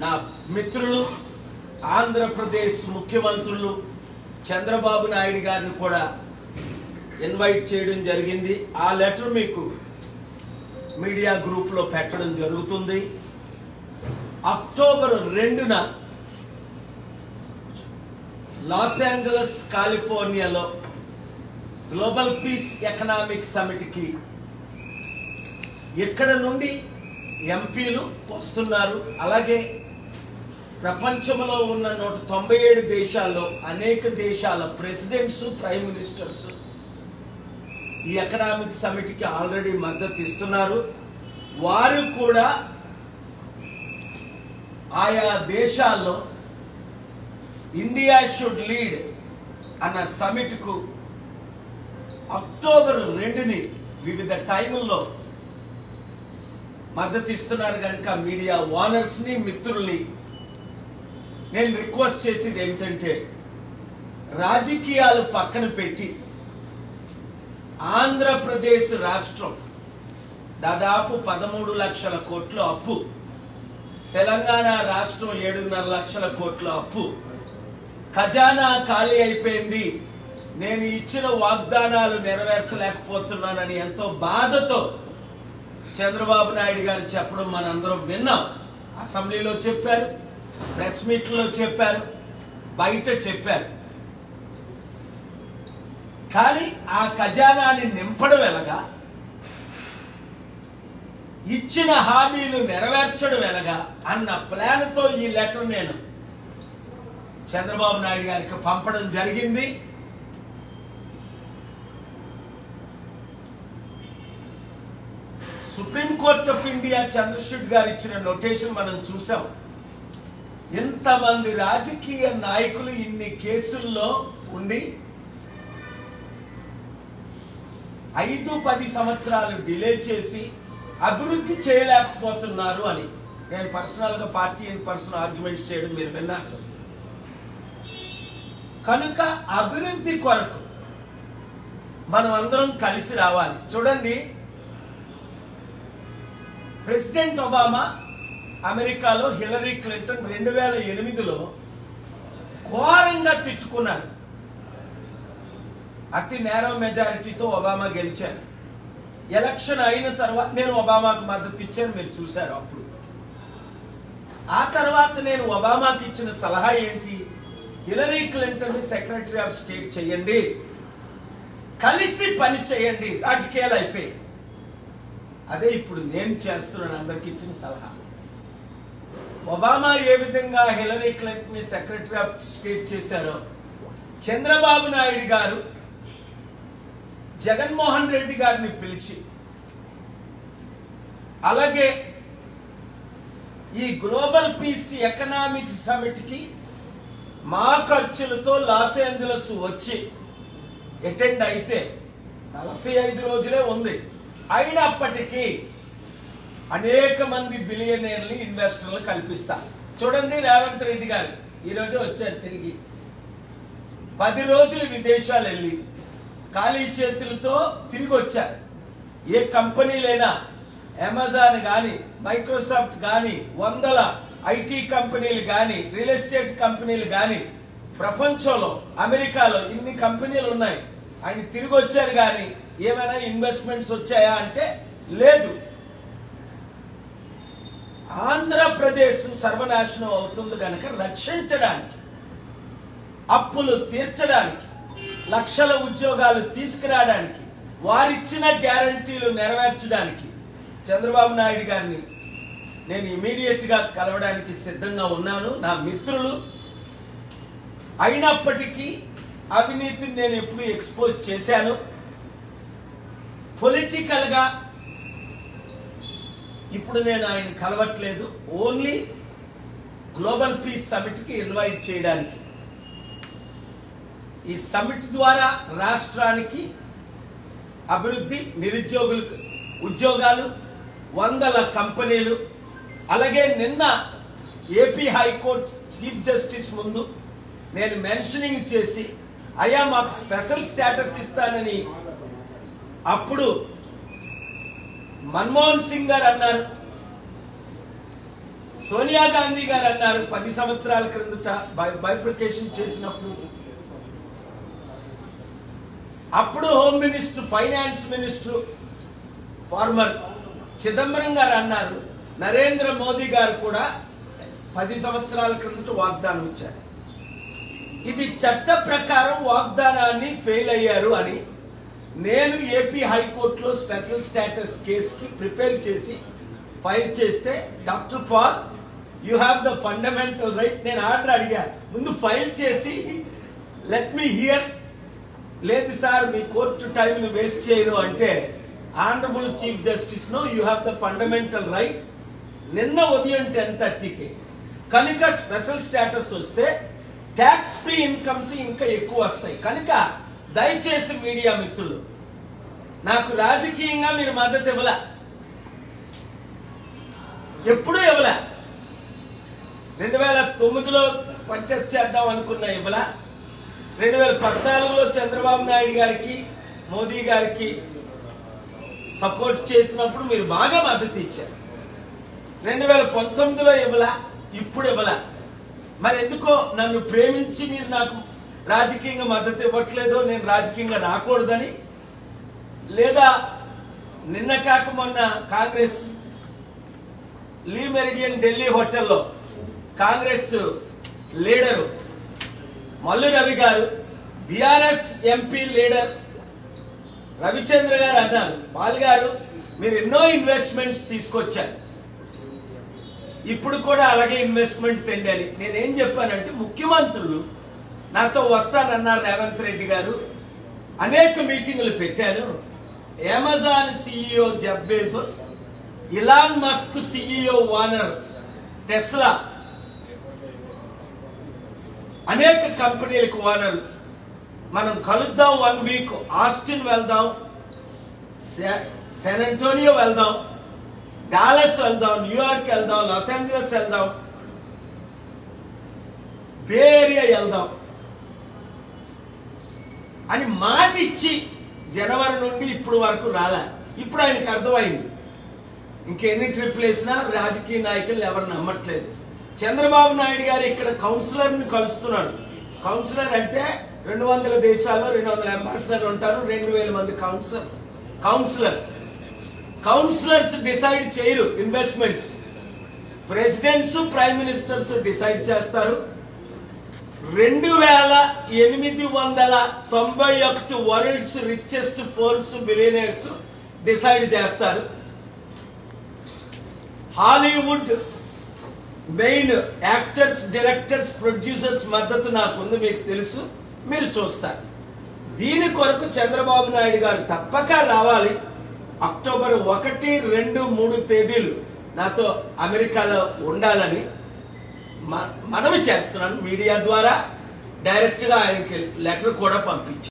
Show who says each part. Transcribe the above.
Speaker 1: నా మిత్రులు ఆంధ్రప్రదేశ్ ముఖ్యమంత్రులు చంద్రబాబు నాయుడు గారిని కూడా ఇన్వైట్ చేయడం జరిగింది. ఆ లెటర్ మీకు మీడియా గ్రూప్లో పెట్టడం జరుగుతుంది. అక్టోబర్ 2న లాస్ ఏంజలస్ కాలిఫోర్నియాలో గ్లోబల్ పీస్ ఎకనామిక్ సమిట్కి ఇక్కడ నుండి ఎంపీలు వస్తున్నారు. అలాగే ప్రపంచంలో ఉన్న 197 దేశాల్లో అనేక దేశాల ప్రెసిడెంట్స్, ప్రైమ్ మినిస్టర్స్ ఈ ఎకనామిక్ సమిట్కి ఆల్రెడీ మద్దతు ఇస్తున్నారు. వారు కూడా ఆయా దేశాల్లో ఇండియా షుడ్ లీడ్ అన్న సమిట్కు అక్టోబర్ 2ని వివిధ టైముల్లో మద్దతు ఇస్తున్నారు. కనుక మీడియా ఓనర్స్ని, మిత్రుల్ని నేను రిక్వెస్ట్ చేసేది ఏమిటంటే, రాజకీయాలు పక్కన పెట్టి ఆంధ్రప్రదేశ్ రాష్ట్రం దాదాపు 13 లక్షల కోట్ల అప్పు, తెలంగాణ రాష్ట్రం 7.5 లక్షల కోట్ల అప్పు, ఖజానా ఖాళీ అయిపోయింది, నేను ఇచ్చిన వాగ్దానాలు నెరవేర్చలేకపోతున్నానని ఎంతో బాధతో చంద్రబాబు నాయుడు గారు చెప్పడం మనందరం విన్నాం. అసెంబ్లీలో చెప్పారు, ప్రెస్ మీట్లో చెప్పారు, బయట చెప్పారు. కానీ ఆ ఖజానాని నింపడం ఎలాగా, ఇచ్చిన హామీలు నెరవేర్చడం ఎలాగా అన్న ప్లాన్తో ఈ లెటర్ నేను చంద్రబాబు నాయుడు గారికి పంపడం జరిగింది. సుప్రీంకోర్టు ఆఫ్ ఇండియా చంద్రశూడ్ గారు ఇచ్చిన నోటేషన్ మనం చూసాం. ఎంతమంది రాజకీయ నాయకులు ఇన్ని కేసుల్లో ఉండి 5-10 సంవత్సరాలు డిలే చేసి అభివృద్ధి చేయలేకపోతున్నారు అని నేను పర్సనల్గా పార్టీ ఇన్ పర్సన్ ఆర్గ్యుమెంట్స్ చేయడం మీరు విన్నారు. కనుక అభివృద్ధి కొరకు మనం అందరం కలిసి రావాలి. చూడండి, ప్రెసిడెంట్ ఒబామా అమెరికాలో హిలరీ క్లింటన్ 2008లో ఘోరంగా తిట్టుకున్నారు. అతి నేరో మెజారిటీతో ఒబామా గెలిచారు. ఎలక్షన్ అయిన తర్వాత నేను ఒబామాకు మద్దతు ఇచ్చాను, మీరు చూశారు. అప్పుడు ఆ తర్వాత నేను ఒబామాకి ఇచ్చిన సలహా ఏంటి, Hillary Clinton secretary of state చేయండి, కలిసి పని చేయండి, రాజకీయాలు అయిపోయి. అదే ఇప్పుడు నేను చేస్తున్నాను అందరికి ఇచ్చిన సలహా. ఒబామా ఏ విధంగా హిలరీ క్లింటన్ ని సెక్రటరీ ఆఫ్ స్టేట్ చేశారో, చంద్రబాబు నాయుడు గారు జగన్మోహన్ రెడ్డి గారిని పిలిచి, అలాగే ఈ గ్లోబల్ పీస్ ఎకనామిక్ సమిట్కి మా ఖర్చులతో లాస్ ఏంజలస్ వచ్చి అటెండ్ అయితే 45 రోజులే ఉంది. అయినప్పటికీ అనేక మంది బిలియనీర్లు, ఇన్వెస్టర్లు కల్పిస్తారు. చూడండి, రేవంత్ రెడ్డి గారు ఈరోజు వచ్చారు, తిరిగి 10 రోజులు విదేశాలు వెళ్ళి ఖాళీ చేతులతో తిరిగి వచ్చారు. ఏ కంపెనీలైనా, అమెజాన్ కానీ, మైక్రోసాఫ్ట్ కానీ, 100 ఐటీ కంపెనీలు కానీ, రియల్ ఎస్టేట్ కంపెనీలు కానీ, ప్రపంచంలో అమెరికాలో ఇన్ని కంపెనీలు ఉన్నాయి. ఆయన తిరిగి వచ్చారు, కానీ ఏమైనా ఇన్వెస్ట్మెంట్స్ వచ్చాయా అంటే లేదు. ఆంధ్రప్రదేశ్ సర్వనాశనం అవుతుంది కనుక రక్షించడానికి, అప్పులు తీర్చడానికి, లక్షల ఉద్యోగాలు తీసుకురావడానికి, వారిచ్చిన గ్యారంటీలు నెరవేర్చడానికి చంద్రబాబు నాయుడు గారిని నేను ఇమీడియట్ గా కలవడానికి సిద్ధంగా ఉన్నాను. నా మిత్రులు అయినప్పటికీ అవినీతిని నేను ఎప్పుడు ఎక్స్పోజ్ చేశాను. పొలిటికల్ గా ఇప్పుడు నేను ఆయన కలవట్లేదు, ఓన్లీ గ్లోబల్ పీస్ సమిట్ కి ఇన్వైట్ చేయడానికి. ఈ సమిట్ ద్వారా రాష్ట్రానికి అభివృద్ధి, నిరుద్యోగులకు ఉద్యోగాలు, 100 కంపెనీలు. అలాగే నిన్న ఏపీ హైకోర్టు చీఫ్ జస్టిస్ ముందు నేను మెన్షనింగ్ చేసి, అయ్యా మాకు స్పెషల్ స్టేటస్ ఇస్తానని అప్పుడు మన్మోహన్ సింగ్ గారు అన్నారు. సోనియా గాంధీ గారు అన్నారు 10 సంవత్సరాల క్రిందట బైఫర్కేషన్ చేసినప్పుడు, అప్పుడు home minister, finance minister former Chidambaram garu అన్నారు, నరేంద్ర మోదీ గారు కూడా 10 సంవత్సరాల క్రిందట వాగ్దానం ఇచ్చారు. ఇది చట్ట ప్రకారం వాగ్దానాన్ని ఫెయిల్ అయ్యారు అని నేను ఏపీ హైకోర్టులో స్పెషల్ స్టేటస్ కేసుకి ప్రిపేర్ చేసి ఫైల్ చేస్తే, doctor Paul you have the fundamental right, నేను ఆర్డర్ అడిగా, ముందు ఫైల్ చేసి లెట్ మీ హియర్, లేదు సార్ మీ కోర్టు టైంని వేస్ట్ చేయను అంటే, honourable chief justice no you have the fundamental right. నిన్న ఉదయం 10:30కి కనుక స్పెషల్ స్టేటస్ వస్తే ట్యాక్స్ ఫ్రీ ఇన్కమ్స్ ఇంకా ఎక్కువ వస్తాయి. కనుక దయచేసి మీడియా మిత్రులు, నాకు రాజకీయంగా మీరు మద్దతు ఇవ్వలే, ఎప్పుడూ ఇవ్వలే. 2009లో కంటెస్ట్ చేద్దాం అనుకున్నా ఇవ్వలే. 2014లో చంద్రబాబు నాయుడు గారికి, మోదీ గారికి సపోర్ట్ చేసినప్పుడు మీరు బాగా మద్దతు ఇచ్చారు. 2019లో ఇవ్వలా, ఇప్పుడు ఇవ్వలా. మరి ఎందుకో నన్ను ప్రేమించి మీరు నాకు రాజకీయంగా మద్దతు ఇవ్వట్లేదో, నేను రాజకీయంగా రాకూడదని, లేదా నిన్న కాక మొన్న కాంగ్రెస్ లీ మెరిడియన్ ఢిల్లీ హోటల్లో కాంగ్రెస్ లీడరు మల్లు రవి గారు, బీఆర్ఎస్ ఎంపీ లీడర్ రవిచంద్ర గారు అన్నారు, పాల్ గారు మీరు ఎన్నో ఇన్వెస్ట్మెంట్స్ తీసుకొచ్చారు, ఇప్పుడు కూడా అలాగే ఇన్వెస్ట్మెంట్ తెండాలి. నేనేం చెప్పానంటే, ముఖ్యమంత్రులు నాతో వస్తానన్నారు రేవంత్ రెడ్డి గారు, అనేక మీటింగులు పెట్టాను. Amazon CEO Jeff Bezos, Elon Musk CEO Warner, Tesla, అనేక కంపెనీలకు ఓనర్, మనం కలుద్దాం 1 వీక్, ఆస్టిన్ వెళ్దాం, శాన్ అంటోనియో వెళ్దాం, డాలస్ వెళ్దాం, న్యూయార్క్ వెళ్దాం, లాస్ ఏంజలస్ వెళ్దాం, బే ఏరియా వెళ్దాం అని మాట ఇచ్చి జనవరి నుండి ఇప్పుడు వరకు రాలే. ఇప్పుడు ఆయనకు అర్థమైంది, ఇంకెన్ని ట్రిప్లు వేసినా రాజకీయ నాయకులు ఎవరు నమ్మట్లేదు. చంద్రబాబు నాయుడు గారు ఇక్కడ కౌన్సిలర్ని కలుస్తున్నాడు. కౌన్సిలర్ అంటే 200 దేశాల్లో 200 అంబాసిడర్లు ఉంటారు, 2000 మంది కౌన్సిలర్స్ డిసైడ్ చేయరు investments, presidents, prime ministers decide చేస్తారు. 2891 world's richest Forbes billionaires decide చేస్తారు. Hollywood main actors, directors, producers మద్దతు నాకుంది, మీకు తెలుసు, మీరు చూస్తారు. దీని కొరకు చంద్రబాబు నాయుడు గారు తప్పక రావాలి. అక్టోబర్ 1, 2, 3 తేదీలు నాతో అమెరికాలో ఉండాలని మనవి చేస్తున్నాను. మీడియా ద్వారా డైరెక్ట్గా ఆయనకి లెటర్ కూడా పంపించాను.